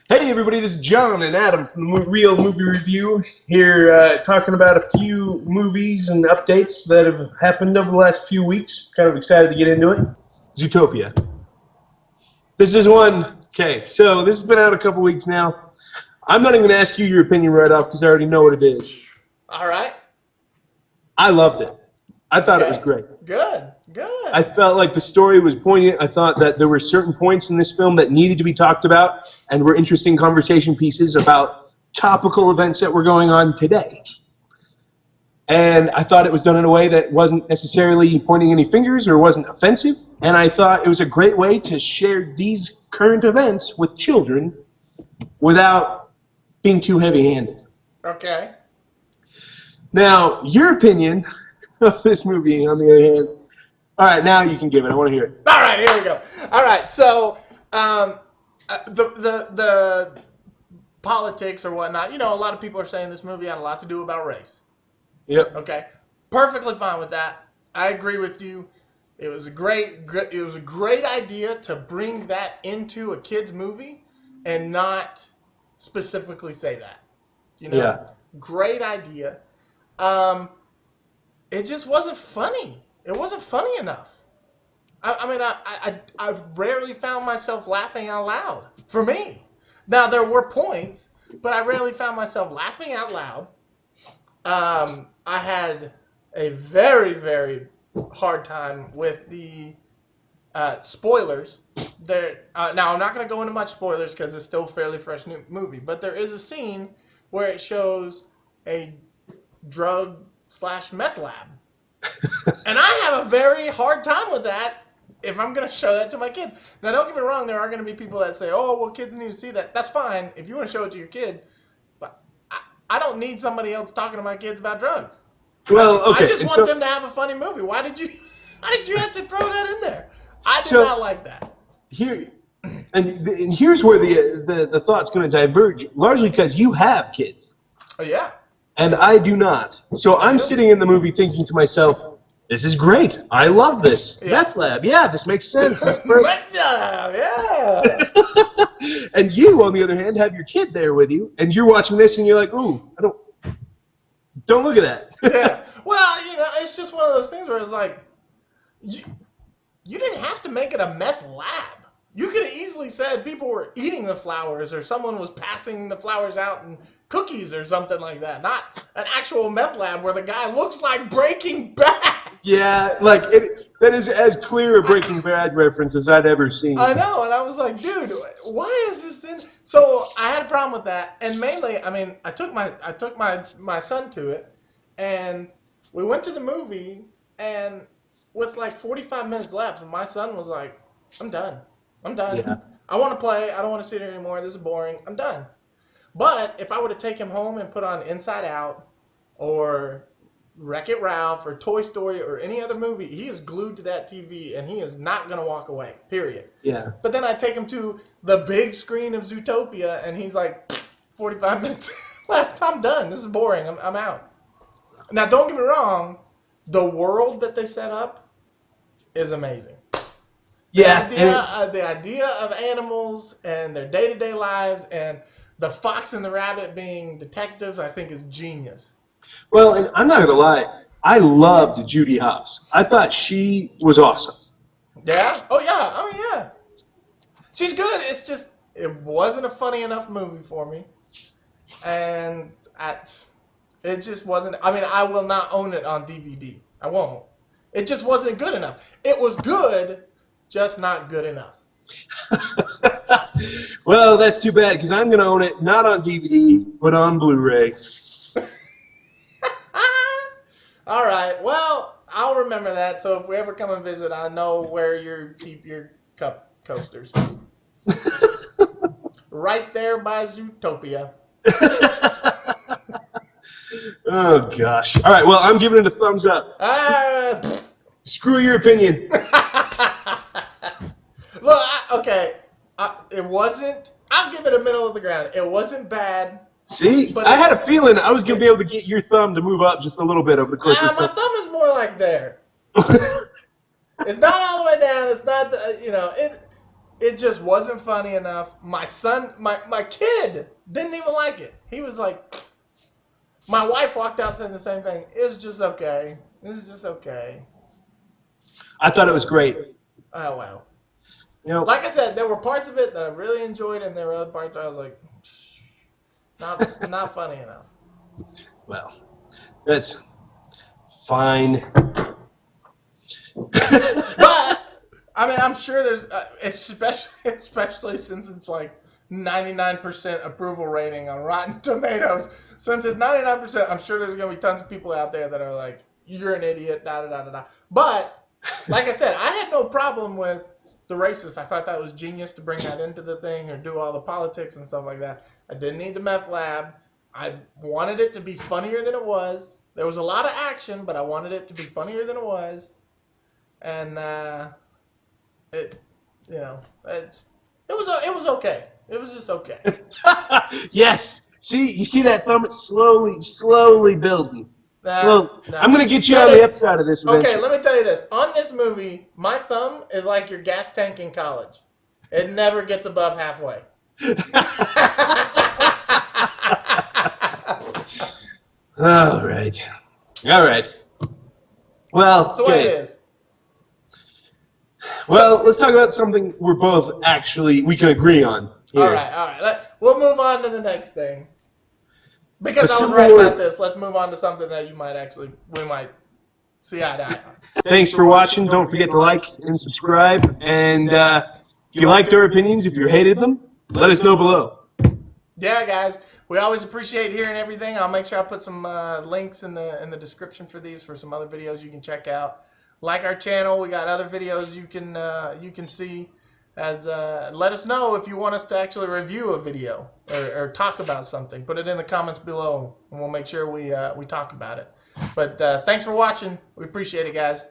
Hey everybody, this is John and Adam from the Real Movie Review here talking about a few movies and updates that have happened over the last few weeks. Kind of excited to get into it. Zootopia. This is one. Okay, so this has been out a couple weeks now. I'm not even going to ask you your opinion right off because I already know what it is. All right. I loved it. I thought it was Okay. great. Good. I Good. felt like the story was poignant. I thought that there were certain points in this film that needed to be talked about and were interesting conversation pieces about topical events that were going on today. And I thought it was done in a way that wasn't necessarily pointing any fingers or wasn't offensive. And I thought it was a great way to share these current events with children without being too heavy-handed. Okay. Now, your opinion of this movie, on the other hand, all right, now you can give it. I want to hear it. All right. Here we go. All right. So, the politics or whatnot. A lot of people are saying this movie had a lot to do about race. Yep. Okay. Perfectly fine with that. I agree with you. It was a great idea to bring that into a kids movie and not specifically say that. Yeah. Great idea. It just wasn't funny. It wasn't funny enough. I rarely found myself laughing out loud. For me, now there were points, but I rarely found myself laughing out loud. I had a very, very hard time with the spoilers. Now, I'm not going to go into much spoilers because it's still a fairly fresh new movie, but there is a scene where it shows a drug/meth lab. And I have a very hard time with that if I'm going to show that to my kids. Now, don't get me wrong, there are going to be people that say, oh, well, kids need to see that. That's fine if you want to show it to your kids. But I don't need somebody else talking to my kids about drugs. Well, okay. I just want them to have a funny movie. Why did you have to throw that in there? I did not like that. And here's where the thought's going to diverge, largely because you have kids. Oh, yeah. And I do not. So I'm sitting in the movie thinking to myself, this is great. I love this. Yeah. Meth lab. Yeah, this makes sense. This is Meth lab, yeah. And you, on the other hand, have your kid there with you, and you're watching this, and you're like, ooh, don't look at that. Yeah. Well, it's just one of those things where it's like, you didn't have to make it a meth lab. You could have easily said people were eating the flowers or someone was passing the flowers out in cookies or something like that. Not an actual meth lab where the guy looks like Breaking Bad. Yeah, that is as clear a Breaking Bad reference as I'd ever seen. I know, and I was like, dude, why is this in? So I had a problem with that, and mainly, I took my son to it, and we went to the movie, and with like 45 minutes left, and my son was like, I'm done. Yeah. I want to play. I don't want to sit here anymore. This is boring. I'm done. But if I were to take him home and put on Inside Out or Wreck-It Ralph or Toy Story or any other movie, he is glued to that TV and he is not going to walk away, period. Yeah. But then I take him to the big screen of Zootopia and he's like, 45 minutes left. I'm done. This is boring. I'm out. Now, don't get me wrong. The world that they set up is amazing. Yeah. The idea of animals and their day-to-day lives and the fox and the rabbit being detectives, I think is genius. Well, and I'm not going to lie, I loved Judy Hopps. I thought she was awesome. Yeah? Oh, yeah. She's good. It's just, it wasn't a funny enough movie for me. And it just wasn't, I will not own it on DVD. I won't. It just wasn't good enough. It was good, just not good enough. Well, that's too bad because I'm going to own it not on DVD but on Blu-ray. All right. Well, I'll remember that. So if we ever come and visit, I know where you keep your cup coasters. Right there by Zootopia. Oh gosh! All right. Well, I'm giving it a thumbs up. Screw your opinion. Look, it wasn't. I'll give it a middle of the ground. It wasn't bad. See, but I had a feeling I was going to be able to get your thumb to move up just a little bit over the course of this. My thumb is more like there. It's not all the way down. It's not, it just wasn't funny enough. My son, my kid didn't even like it. He was like, my wife walked out saying the same thing. It was just okay. It was just okay. I thought it was great. Oh, wow. You know, Like I said, there were parts of it that I really enjoyed, and there were other parts where I was like, not funny enough. well, that's fine. But I mean, I'm sure there's, especially since it's like 99% approval rating on Rotten Tomatoes. Since it's 99%, I'm sure there's gonna be tons of people out there that are like, "You're an idiot." Da da da da da. But like I said, I had no problem with the racist. I thought that was genius to bring that into the thing or do all the politics and stuff like that. I didn't need the meth lab. I wanted it to be funnier than it was. There was a lot of action, but I wanted it to be funnier than it was. And it, you know, it was okay. It was just okay. Yes. See, you see that thumb? It's slowly building. Slowly. Nah. I'm gonna get you on the upside of this eventually. Okay, let me tell you this. On this movie, my thumb is like your gas tank in college. It never gets above halfway. All right. All right. Well, That's the way it is. Well, let's talk about something we're both we can agree on. Here. All right. We'll move on to the next thing. Because I was similar- right about this, let's move on to something that we might see eye to eye on. Thanks for watching. Don't forget to like and subscribe. And if you liked our opinions, if you hated them, let us know below. Yeah, guys, we always appreciate hearing everything. I'll make sure I put some links in the description for these for some other videos you can check out. Like our channel, we got other videos you can see. Let us know if you want us to actually review a video or talk about something. Put it in the comments below, and we'll make sure we talk about it. But thanks for watching. We appreciate it, guys.